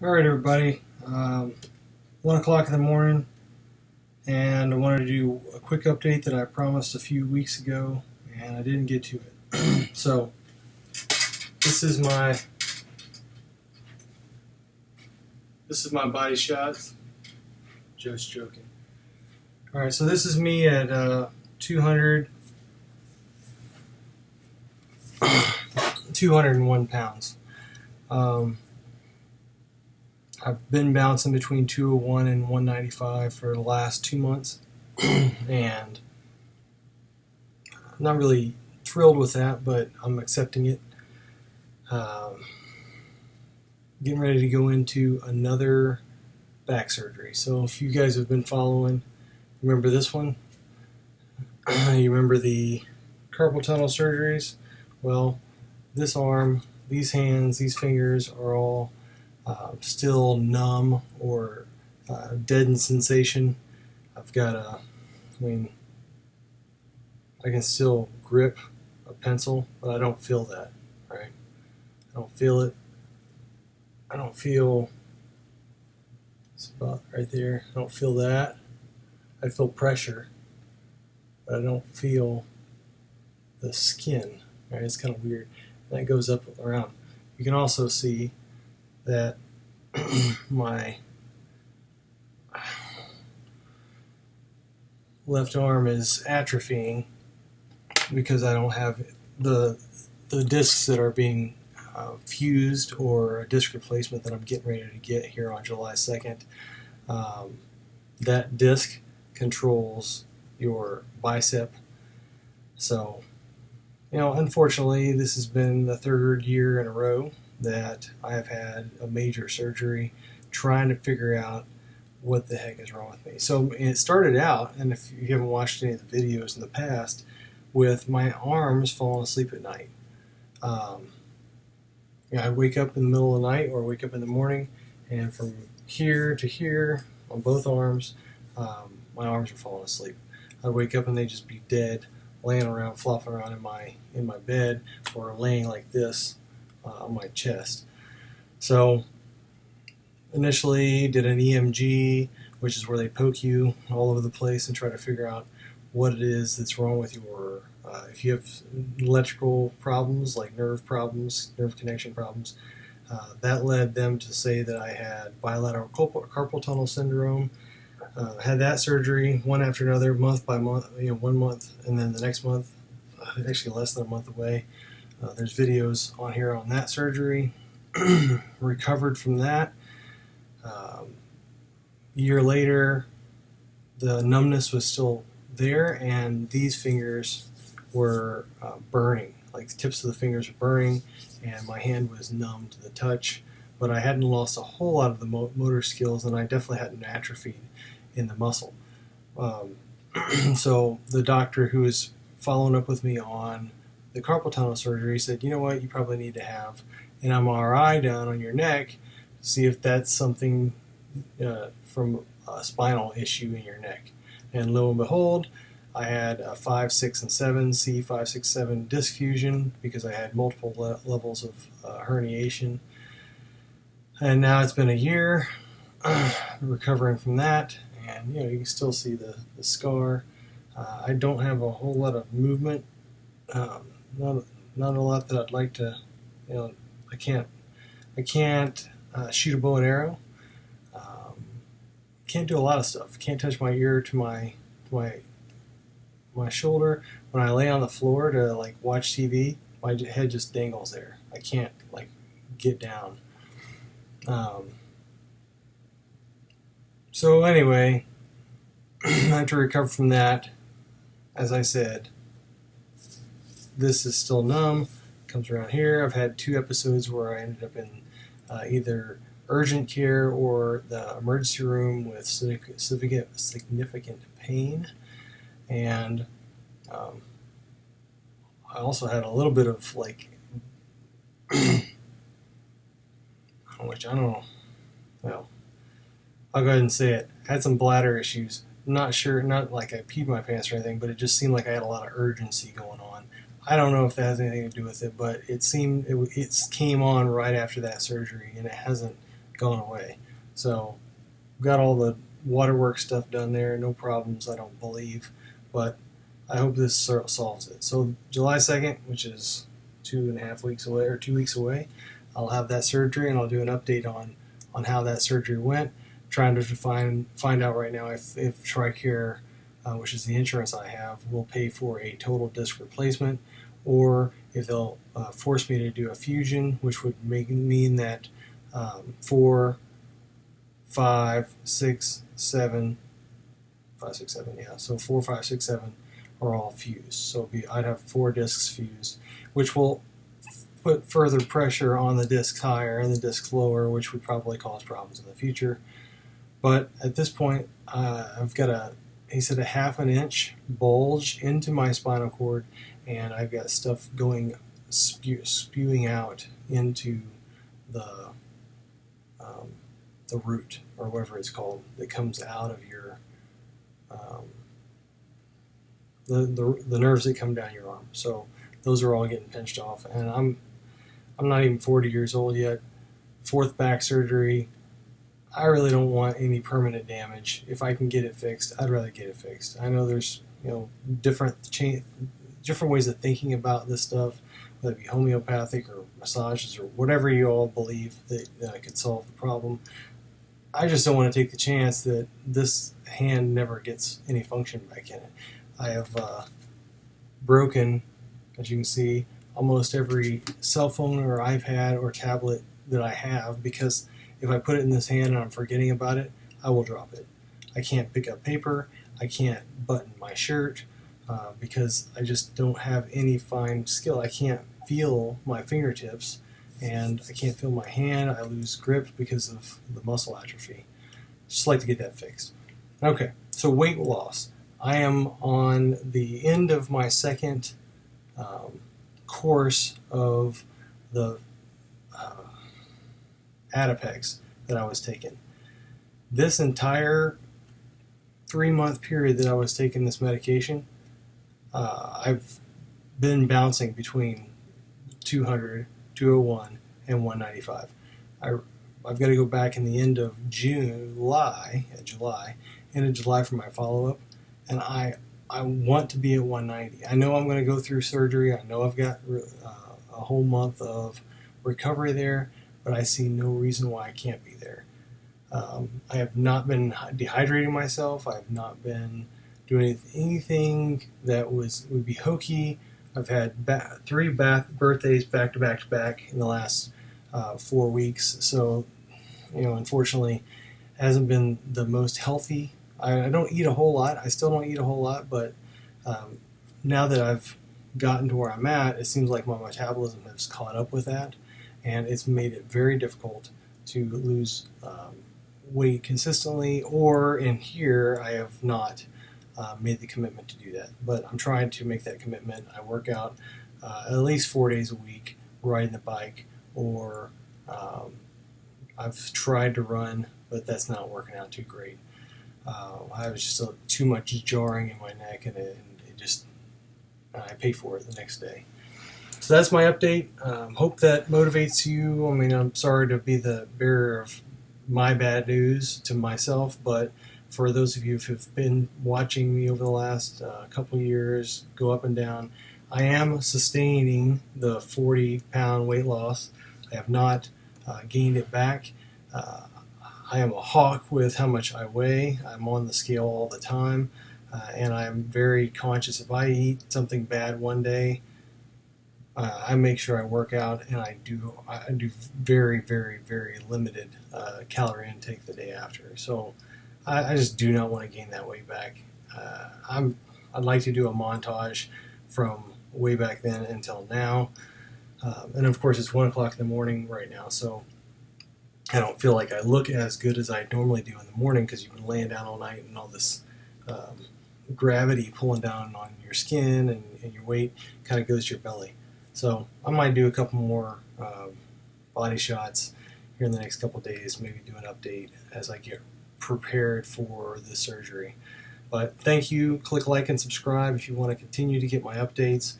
All right, everybody. 1 o'clock in the morning, and I wanted to do a quick update that I promised a few weeks ago, and I didn't get to it. So this is my body shot. Just joking. All right, so this is me at 201 pounds. I've been bouncing between 201 and 195 for the last 2 months, and I'm not really thrilled with that, but I'm accepting it. Getting ready to go into another back surgery. So if you guys have been following, remember this one? You remember the carpal tunnel surgeries? Well, this arm, these hands, these fingers are all still numb or dead in sensation. I've got I can still grip a pencil, but I don't feel that, right? I don't feel it. I don't feel, it's about right there. I don't feel that. I feel pressure, but I don't feel the skin, right? It's kind of weird. And that goes up around. You can also see that my left arm is atrophying because I don't have the discs that are being fused, or a disc replacement that I'm getting ready to get here on July 2nd. That disc controls your bicep. So, unfortunately, this has been the third year in a row that I have had a major surgery trying to figure out what the heck is wrong with me. So it started out, and if you haven't watched any of the videos in the past, with my arms falling asleep at night. I wake up in the middle of the night or wake up in the morning, and from here to here on both arms, my arms are falling asleep. I'd wake up and they'd just be dead, laying around, flopping around in my bed, or laying like this on my chest. So initially did an EMG, which is where they poke you all over the place and try to figure out what it is that's wrong with your, if you have electrical problems like nerve problems, nerve connection problems. That led them to say that I had bilateral carpal tunnel syndrome. Had that surgery one after another, month by month, 1 month, and then the next month, actually less than a month away. There's videos on here on that surgery. Recovered from that. A year later, the numbness was still there, and these fingers were burning. Like the tips of the fingers were burning, and my hand was numb to the touch. But I hadn't lost a whole lot of the motor skills, and I definitely hadn't atrophied in the muscle. So the doctor who was following up with me on the carpal tunnel surgery said, you know what, you probably need to have an MRI done on your neck to see if that's something from a spinal issue in your neck. And lo and behold, I had a 5, 6, and 7 C5, 6, 7 disc fusion because I had multiple levels of herniation. And now it's been a year recovering from that, and you can still see the scar. I don't have a whole lot of movement. Not a lot that I'd like to. I can't shoot a bow and arrow. Can't do a lot of stuff. Can't touch my ear to my shoulder. When I lay on the floor to watch TV, my head just dangles there. I can't get down. So anyway, I have to recover from that. As I said, this is still numb. Comes around here. I've had 2 episodes where I ended up in either urgent care or the emergency room with significant pain. And I also had a little bit of which I don't know. Well, I'll go ahead and say it. I had some bladder issues. I'm not sure, not like I peed my pants or anything, but it just seemed like I had a lot of urgency going on. I don't know if that has anything to do with it, but it came on right after that surgery, and it hasn't gone away. So got all the waterwork stuff done there, no problems, I don't believe, but I hope this solves it. So July 2nd, which is 2.5 weeks away, or 2 weeks away, I'll have that surgery, and I'll do an update on how that surgery went, trying to find out right now if TRICARE, which is the insurance I have, will pay for a total disc replacement, or if they'll force me to do a fusion, which would mean that 4, 5, 6, 7, 5, 6, 7, yeah. So 4, 5, 6, 7 are all fused. So I'd have 4 discs fused, which will put further pressure on the discs higher and the discs lower, which would probably cause problems in the future. But at this point, I've got he said a 1/2 inch bulge into my spinal cord, and I've got stuff going spewing out into the root, or whatever it's called, that comes out of your the nerves that come down your arm. So those are all getting pinched off, and I'm not even 40 years old yet. 4th back surgery. I really don't want any permanent damage. If I can get it fixed, I'd rather get it fixed. I know there's different ways of thinking about this stuff, whether it be homeopathic or massages or whatever you all believe that could solve the problem. I just don't want to take the chance that this hand never gets any function back in it. I have broken, as you can see, almost every cell phone or iPad or tablet that I have, because if I put it in this hand and I'm forgetting about it, I will drop it. I can't pick up paper. I can't button my shirt because I just don't have any fine skill. I can't feel my fingertips, and I can't feel my hand. I lose grip because of the muscle atrophy. Just like to get that fixed. Okay, so weight loss. I am on the end of my 2nd course of the Adipex that I was taking. This entire 3-month period that I was taking this medication, I've been bouncing between 200, 201, and 195. I've got to go back in the end of July for my follow-up, and I want to be at 190. I know I'm going to go through surgery. I know I've got a whole month of recovery there, but I see no reason why I can't be there. I have not been dehydrating myself. I have not been doing anything that would be hokey. I've had 3 birthdays back to back in the last 4 weeks. So, unfortunately, it hasn't been the most healthy. I don't eat a whole lot. I still don't eat a whole lot, but now that I've gotten to where I'm at, it seems like my metabolism has caught up with that, and it's made it very difficult to lose weight consistently, or in here I have not made the commitment to do that. But I'm trying to make that commitment. I work out at least 4 days a week, riding the bike, or I've tried to run, but that's not working out too great. I was just too much jarring in my neck, and it just, I pay for it the next day. So that's my update. Hope that motivates you. I mean, I'm sorry to be the bearer of my bad news to myself, but for those of you who've been watching me over the last couple years, go up and down, I am sustaining the 40-pound weight loss. I have not gained it back. I am a hawk with how much I weigh. I'm on the scale all the time, and I'm very conscious. If I eat something bad one day, I make sure I work out, and I do very, very, very limited calorie intake the day after. So I just do not want to gain that weight back. I'd like to do a montage from way back then until now, and of course it's 1 o'clock in the morning right now, so I don't feel like I look as good as I normally do in the morning, because you've been laying down all night and all this gravity pulling down on your skin, and your weight kind of goes to your belly. So I might do a couple more body shots here in the next couple days, maybe do an update as I get prepared for the surgery. But thank you. Click like and subscribe if you want to continue to get my updates.